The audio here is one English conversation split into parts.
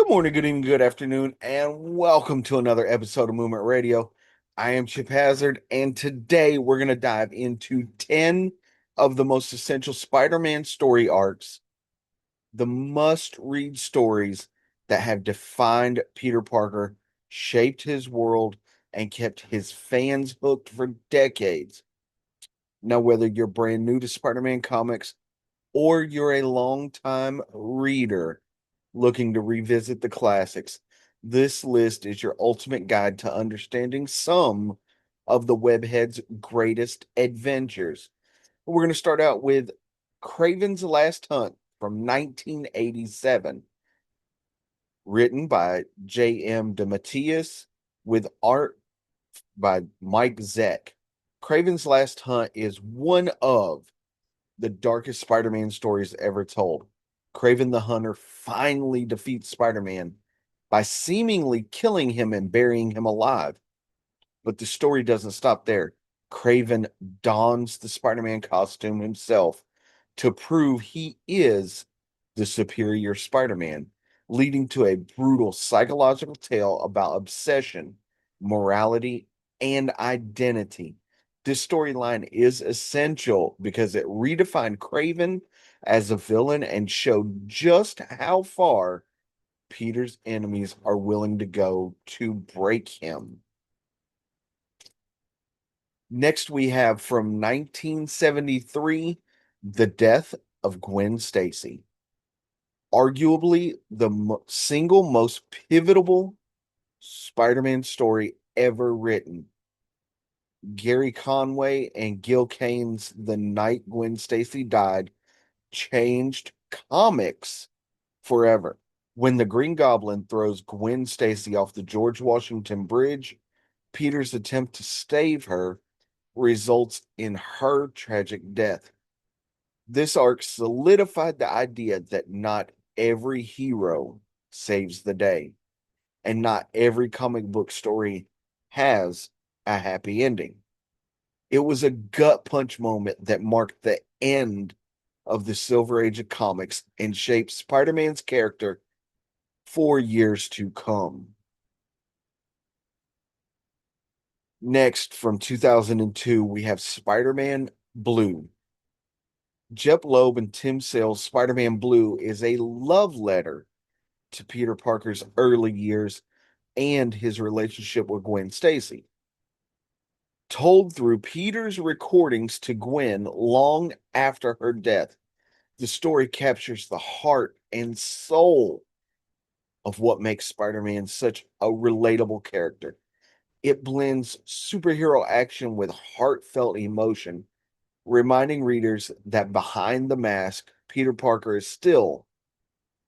Good morning, good evening, good afternoon, and welcome to another episode of Movement Radio. I am Chip Hazard, and today we're going to dive into 10 of the most essential Spider-Man story arcs, the must-read stories that have defined Peter Parker, shaped his world, and kept his fans hooked for decades. Now, whether you're brand new to Spider-Man comics or you're a longtime reader looking to revisit the classics, this list is your ultimate guide to understanding some of the webhead's greatest adventures. We're going to start out with Kraven's Last Hunt from 1987, written by J.M. DeMatteis with art by Mike Zeck. Kraven's Last Hunt is one of the darkest Spider-Man stories ever told. Kraven the Hunter finally defeats Spider-Man by seemingly killing him and burying him alive. But the story doesn't stop there. Kraven dons the Spider-Man costume himself to prove he is the superior Spider-Man, leading to a brutal psychological tale about obsession, morality, and identity. This storyline is essential because it redefined Kraven as a villain and showed just how far Peter's enemies are willing to go to break him. Next, we have from 1973, The Death of Gwen Stacy. Arguably the single most pivotal Spider-Man story ever written. Gary Conway and Gil Kane's The Night Gwen Stacy Died changed comics forever. When the Green Goblin throws Gwen Stacy off the George Washington Bridge, Peter's attempt to save her results in her tragic death. This arc solidified the idea that not every hero saves the day, and not every comic book story has a happy ending. It was a gut punch moment that marked the end of the Silver Age of comics and shaped Spider Man's character for years to come. Next, from 2002, we have Spider Man Blue. Jep Loeb and Tim Sale's Spider Man Blue is a love letter to Peter Parker's early years and his relationship with Gwen Stacy. Told through Peter's recordings to Gwen long after her death, the story captures the heart and soul of what makes Spider Man such a relatable character. It blends superhero action with heartfelt emotion, reminding readers that behind the mask, Peter Parker is still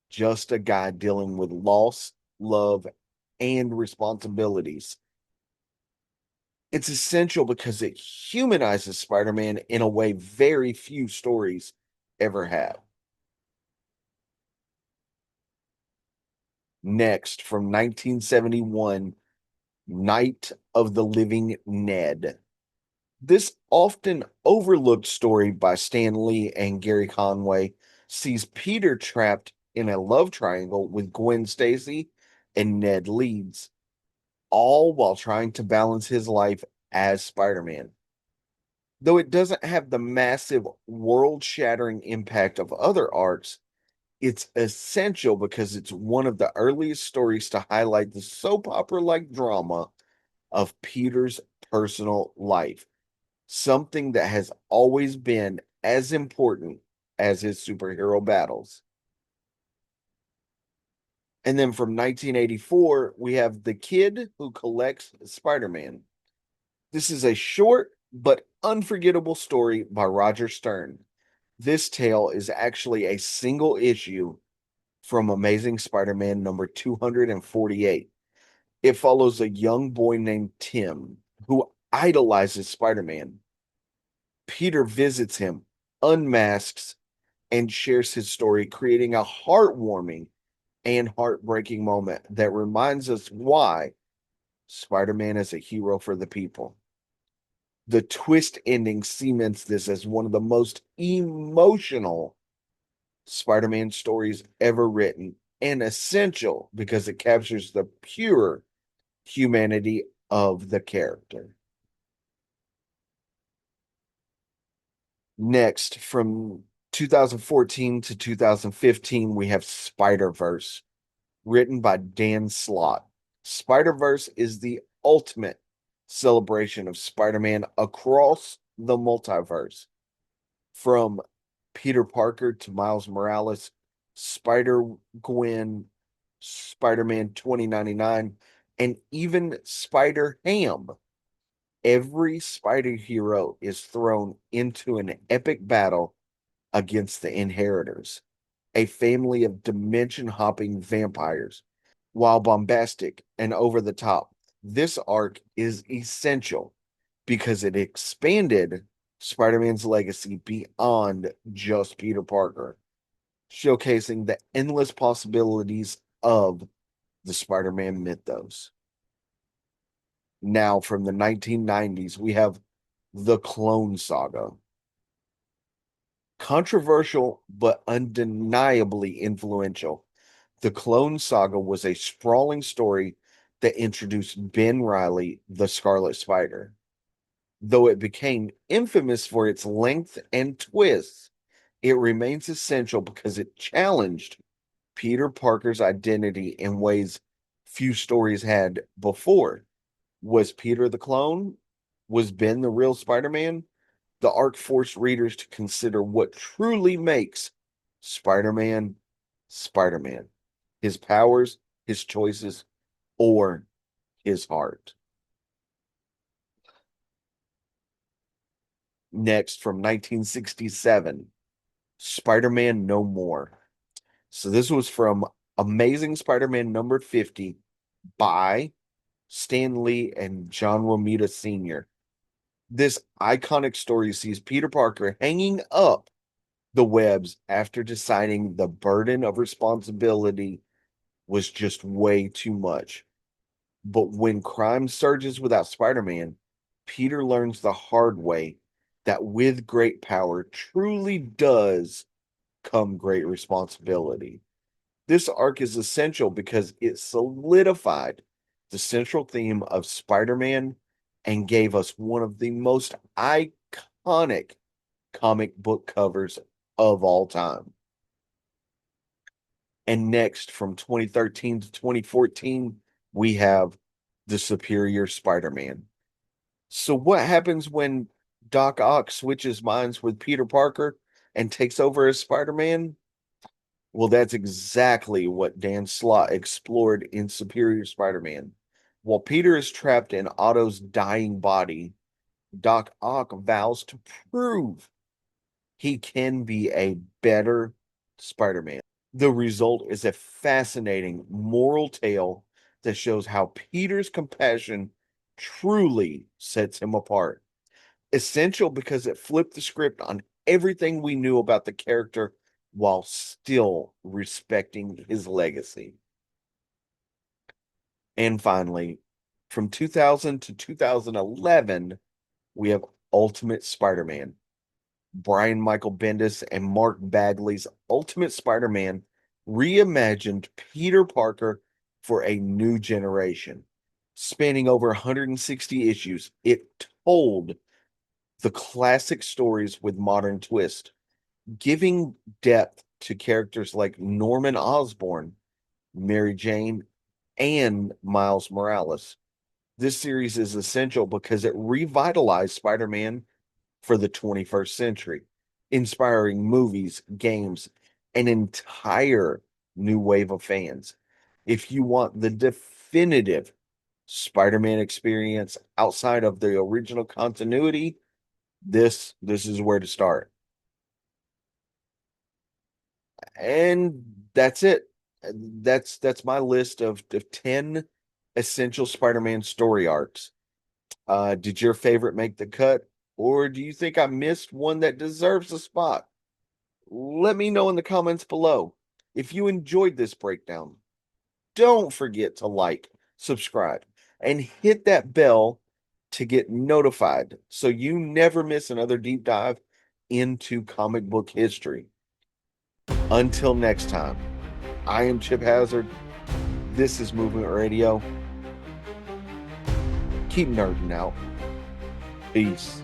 just a guy dealing with loss, love, and responsibilities. It's essential because it humanizes Spider Man in a way very few stories ever have. Next, from 1971, Night of the Living Ned. This often overlooked story by Stan Lee and Gary Conway sees Peter trapped in a love triangle with Gwen Stacy and Ned Leeds, all while trying to balance his life as Spider-Man. Though it doesn't have the massive world-shattering impact of other arcs, it's essential because it's one of the earliest stories to highlight the soap opera-like drama of Peter's personal life, something that has always been as important as his superhero battles. And then from 1984, we have The Kid Who Collects Spider-Man. This is a short but unforgettable story by Roger Stern. This tale is actually a single issue from Amazing Spider-Man number 248. It follows a young boy named Tim who idolizes Spider-Man. Peter visits him, unmasks, and shares his story, creating a heartwarming and heartbreaking moment that reminds us why Spider Man is a hero for the people. The twist ending cements this as one of the most emotional Spider Man stories ever written, and essential because it captures the pure humanity of the character. Next, from 2014 to 2015, we have Spider-Verse, written by Dan Slott. Spider-Verse is the ultimate celebration of Spider-Man across the multiverse. From Peter Parker to Miles Morales, Spider-Gwen, Spider-Man 2099, and even Spider-Ham. Every spider hero is thrown into an epic battle against the Inheritors, a family of dimension-hopping vampires. While bombastic and over the top, this arc is essential because it expanded Spider-Man's legacy beyond just Peter Parker, showcasing the endless possibilities of the Spider-Man mythos. Now, from the 1990s, we have the Clone Saga. Controversial but undeniably influential, the Clone Saga was a sprawling story that introduced Ben Reilly, the Scarlet Spider. Though it became infamous for its length and twists, it remains essential because it challenged Peter Parker's identity in ways few stories had before. Was Peter the clone? Was Ben the real Spider-Man? The arc forced readers to consider what truly makes Spider-Man Spider-Man: his powers, his choices, or his heart. Next, from 1967, Spider-Man No More. So this was from Amazing Spider-Man number 50 by Stan Lee and John Romita Sr. This iconic story sees Peter Parker hanging up the webs after deciding the burden of responsibility was just way too much. But when crime surges without Spider-Man, Peter learns the hard way that with great power truly does come great responsibility. This arc is essential because it solidified the central theme of Spider-Man and gave us one of the most iconic comic book covers of all time. And next, from 2013 to 2014, we have the Superior Spider-Man. So, what happens when Doc Ock switches minds with Peter Parker and takes over as Spider-Man? Well, that's exactly what Dan Slott explored in Superior Spider-Man. While Peter is trapped in Otto's dying body, Doc Ock vows to prove he can be a better Spider-Man. The result is a fascinating moral tale that shows how Peter's compassion truly sets him apart. Essential because it flipped the script on everything we knew about the character while still respecting his legacy. And finally, from 2000 to 2011, we have Ultimate Spider-Man. Brian Michael Bendis and Mark Bagley's Ultimate Spider-Man reimagined Peter Parker for a new generation. Spanning over 160 issues, it told the classic stories with modern twist, giving depth to characters like Norman Osborn, Mary Jane, and Miles Morales. This series is essential because it revitalized Spider-Man for the 21st century, inspiring movies, games, an entire new wave of fans. If you want the definitive Spider-Man experience outside of the original continuity, this is where to start. And that's it. That's my list of 10 essential Spider-Man story arcs. Did your favorite make the cut, or do you think I missed one that deserves a spot? Let me know in the comments below. If you enjoyed this breakdown, don't forget to like, subscribe, and hit that bell to get notified so you never miss another deep dive into comic book history. Until next time, I am Chip Hazard. This is Movement Radio. Keep nerding out. Peace.